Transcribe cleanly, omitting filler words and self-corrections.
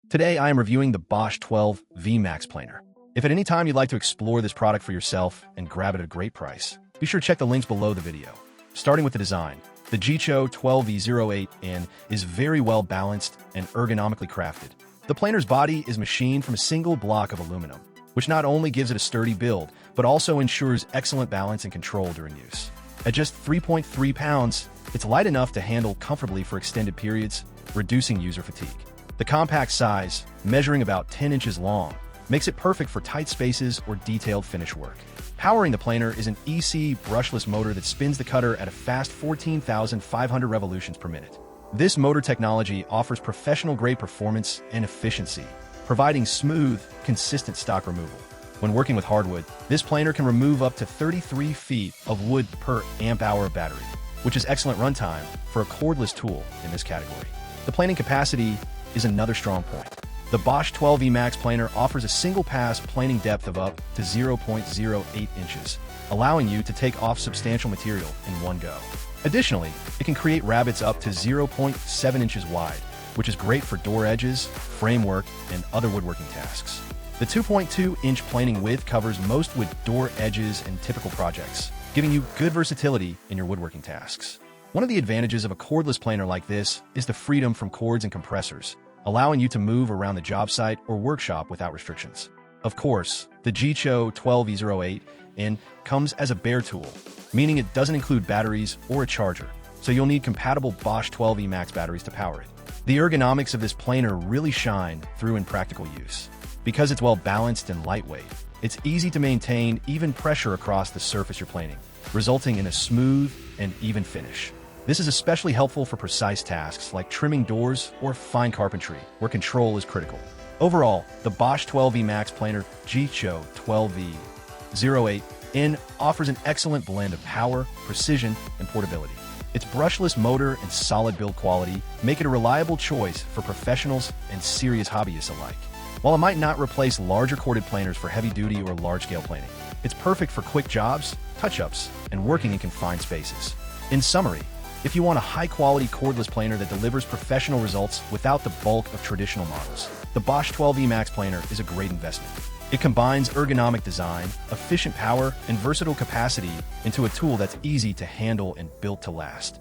Today I am reviewing the Bosch 12V Max Planer. If at any time you'd like to explore this product for yourself and grab it at a great price, be sure to check the links below the video. Starting with the design, the GHO12V-08N is very well balanced and ergonomically crafted. The planer's body is machined from a single block of aluminum, which not only gives it a sturdy build, but also ensures excellent balance and control during use. At just 3.3 pounds, it's light enough to handle comfortably for extended periods, reducing user fatigue. The compact size, measuring about 10 inches long, makes it perfect for tight spaces or detailed finish work. Powering the planer is an EC brushless motor that spins the cutter at a fast 14,500 revolutions per minute. This motor technology offers professional-grade performance and efficiency, providing smooth, consistent stock removal. When working with hardwood, this planer can remove up to 33 feet of wood per amp-hour of battery, which is excellent runtime for a cordless tool in this category. The planing capacity is another strong point. The Bosch 12V Max Planer offers a single-pass planing depth of up to 0.08 inches, allowing you to take off substantial material in one go. Additionally, it can create rabbets up to 0.7 inches wide, which is great for door edges, framework, and other woodworking tasks. The 2.2-inch planing width covers most wood door edges and typical projects, giving you good versatility in your woodworking tasks. One of the advantages of a cordless planer like this is the freedom from cords and compressors, allowing you to move around the job site or workshop without restrictions. Of course, the GHO12V-08N comes as a bare tool, meaning it doesn't include batteries or a charger, so you'll need compatible Bosch 12V Max batteries to power it. The ergonomics of this planer really shine through in practical use. Because it's well balanced and lightweight, it's easy to maintain even pressure across the surface you're planing, resulting in a smooth and even finish. This is especially helpful for precise tasks like trimming doors or fine carpentry, where control is critical. Overall, the Bosch 12V Max Planer GHO12V-08N offers an excellent blend of power, precision, and portability. Its brushless motor and solid build quality make it a reliable choice for professionals and serious hobbyists alike. While it might not replace larger corded planers for heavy-duty or large-scale planing, it's perfect for quick jobs, touch-ups, and working in confined spaces. In summary, if you want a high-quality cordless planer that delivers professional results without the bulk of traditional models, the Bosch 12V Max Planer is a great investment. It combines ergonomic design, efficient power, and versatile capacity into a tool that's easy to handle and built to last.